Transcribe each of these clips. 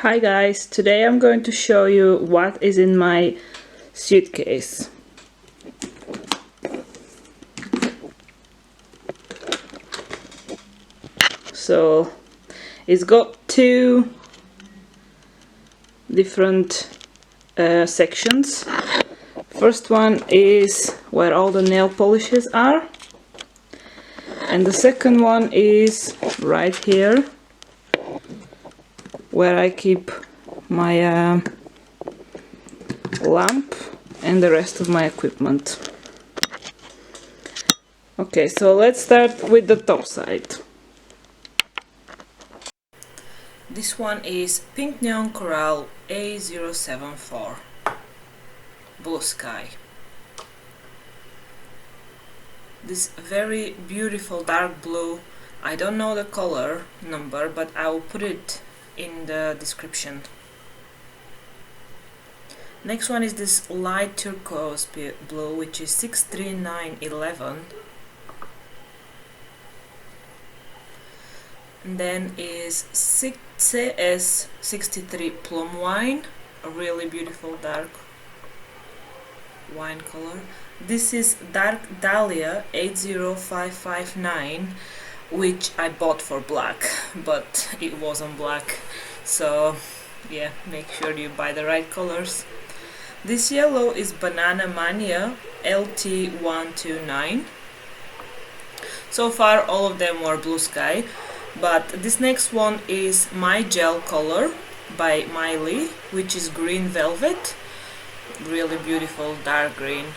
Hi guys, today I'm going to show you what is in my suitcase. So it's got two different sections. First one is where all the nail polishes are, and the second one is right here where I keep my lamp and the rest of my equipment. Okay, so let's start with the top side. This one is Pink Neon Coral A074 Blue Sky. This very beautiful dark blue, I don't know the color number, but I will put it in the description. Next one is this light turquoise blue, which is 63911. And then is CS63 Plum Wine, a really beautiful dark wine color. This is Dark Dahlia 80559, which I bought for black, but it wasn't black, so yeah, make sure you buy the right colors. This yellow is Banana Mania LT129. So far all of them were Blue Sky, but this next one is My Gel Color by Miley, which is Green Velvet. Really beautiful dark green.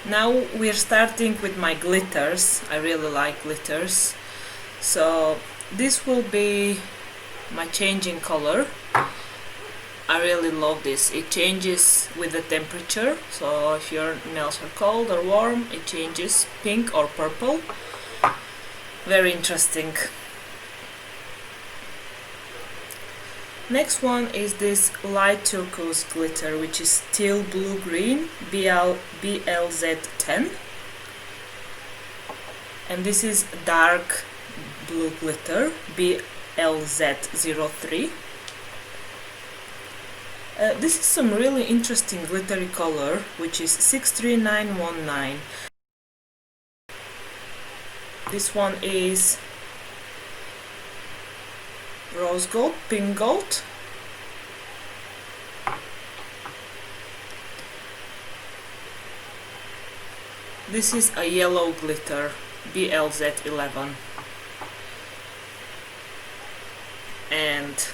Now we're starting with my glitters. I really like glitters, so this will be my changing color. I really love this. It changes with the temperature, so if your nails are cold or warm, it changes pink or purple. Very interesting. Next one is this light turquoise glitter, which is Teal Blue Green BLZ10, and this is dark blue glitter BLZ03. This is some really interesting glittery color, which is 63919. This one is Rose Gold, Pink Gold. This is a yellow glitter, BLZ11. And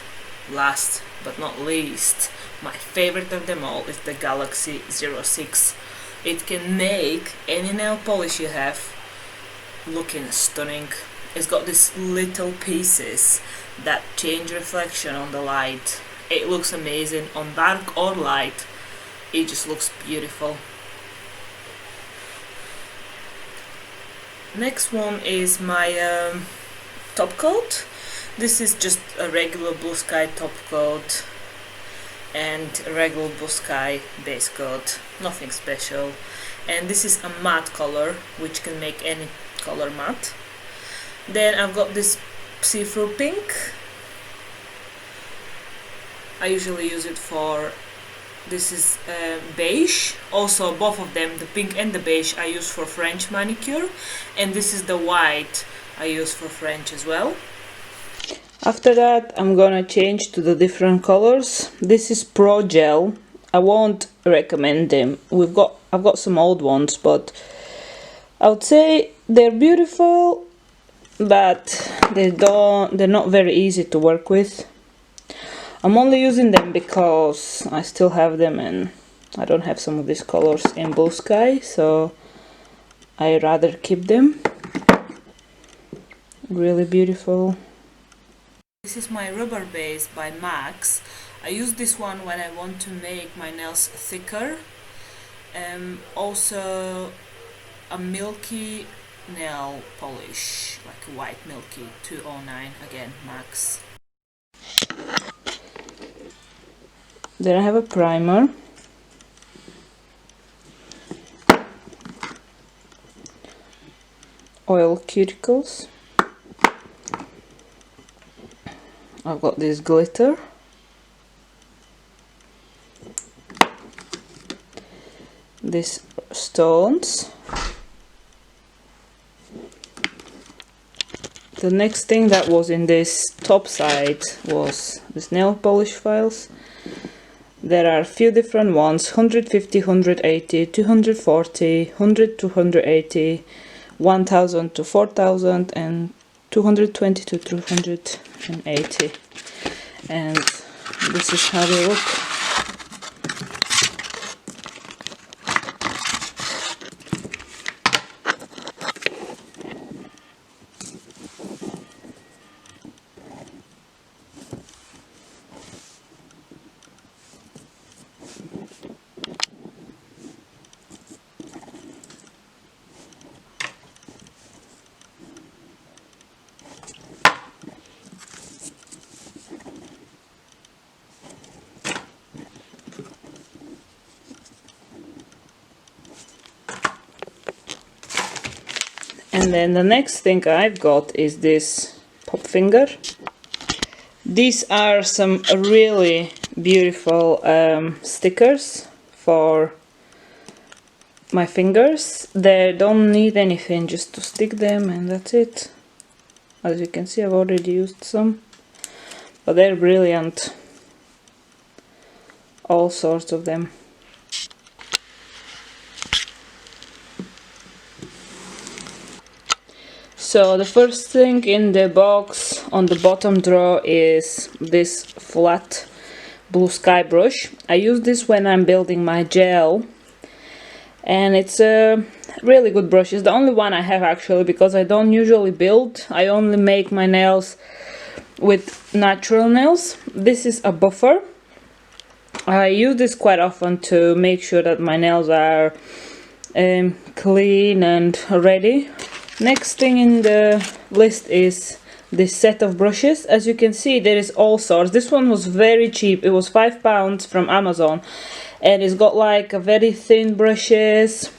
last but not least, my favorite of them all is the Galaxy 06. It can make any nail polish you have looking stunning. It's got these little pieces that change reflection on the light. It looks amazing on dark or light. It just looks beautiful. Next one is my top coat. This is just a regular Blue Sky top coat and a regular Blue Sky base coat, nothing special. And this is a matte color, which can make any color matte. Then I've got this see-through pink. I usually use it for, this is beige. Also both of them, the pink and the beige, I use for French manicure, and this is the white I use for French as well. After that I'm gonna change to the different colors. This is Pro Gel. I won't recommend them. I've got some old ones, but I would say they're beautiful, but they're not very easy to work with. I'm only using them because I still have them and I don't have some of these colors in Blue Sky, so I rather keep them. Really beautiful. This is my rubber base by Max. I use this one when I want to make my nails thicker. Also a milky nail polish, like a white milky 209, again Max. Then I have a primer. Oil cuticles. I've got this glitter. These stones. The next thing that was in this top side was this nail polish files. There are a few different ones: 150, 180, 240, 100 to 180, 1000 to 4000, and 220 to 280. And this is how they look. And then the next thing I've got is this pop finger. These are some really beautiful stickers for my fingers. They don't need anything, just to stick them, and that's it. As you can see, I've already used some, but they're brilliant. All sorts of them. So the first thing in the box on the bottom drawer is this flat blue sky brush. I use this when I'm building my gel, and it's a really good brush. It's the only one I have actually, because I don't usually build. I only make my nails with natural nails. This is a buffer. I use this quite often to make sure that my nails are clean and ready. Next thing in the list is this set of brushes. As you can see, there is all sorts. This one was very cheap. It was £5 from Amazon, and it's got like a very thin brushes,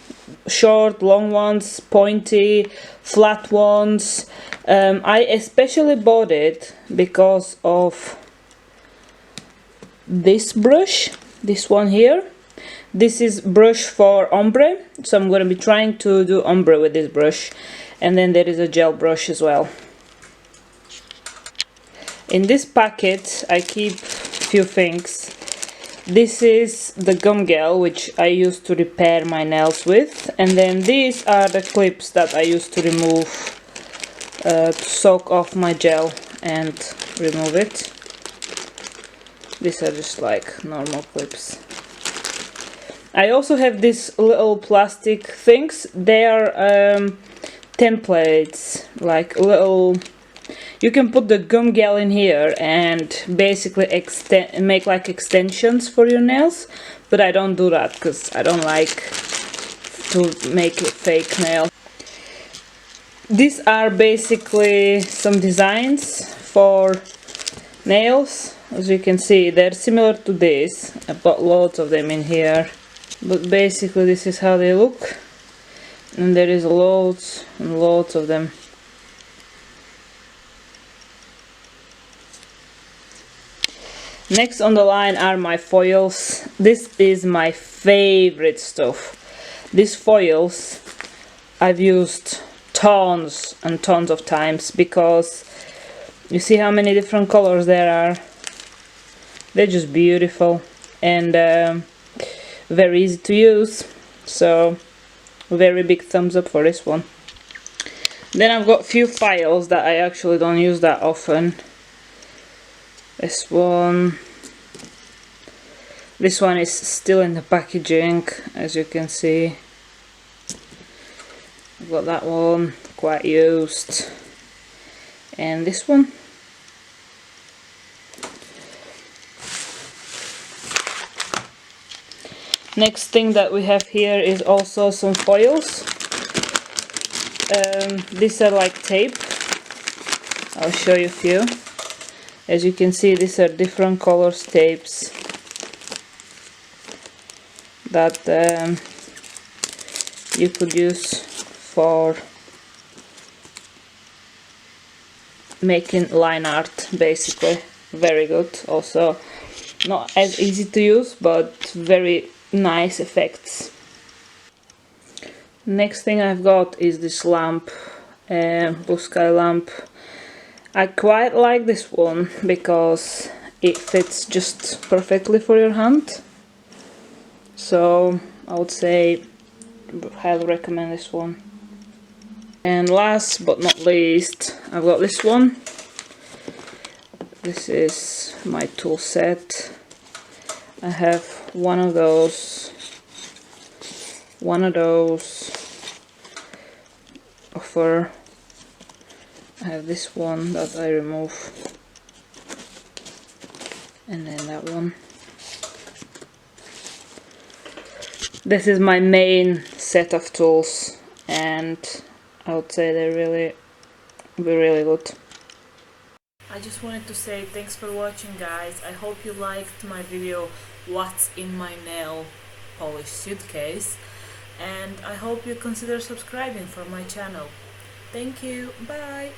short, long ones, pointy, flat ones. I especially bought it because of this brush, this one here. This is brush for ombre, so I'm going to be trying to do ombre with this brush. And then there is a gel brush as well. In this packet I keep a few things. This is the gum gel, which I use to repair my nails with, and then these are the clips that I use to remove, to soak off my gel and remove it. These are just like normal clips. I also have these little plastic things. They are templates, like little, you can put the gum gel in here and basically make like extensions for your nails, but I don't do that because I don't like to make a fake nail. These are basically some designs for nails. As you can see, they're similar to this. I bought loads of them in here, but basically this is how they look. And there is loads and loads of them. Next on the line are my foils. This is my favorite stuff. These foils I've used tons and tons of times, because you see how many different colors there are. They're just beautiful and very easy to use. So very big thumbs up for this one. Then I've got a few files that I actually don't use that often. This one is still in the packaging, as you can see. I've got that one, quite used. And this one. Next thing that we have here is also some foils. These are like tape. I'll show you a few. As you can see, these are different colors tapes that you could use for making line art, basically. Very good. Also not as easy to use, but very nice effects. Next thing I've got is this lamp, blue sky lamp. I quite like this one because it fits just perfectly for your hand. So I would say highly recommend this one. And last but not least, I've got this one. This is my tool set. I have one of those offer. I have this one that I remove, and then that one. This is my main set of tools, and I would say they're really good. I just wanted to say thanks for watching, guys. I hope you liked my video what's in my nail polish suitcase, and I hope you consider subscribing for my channel. Thank you, bye!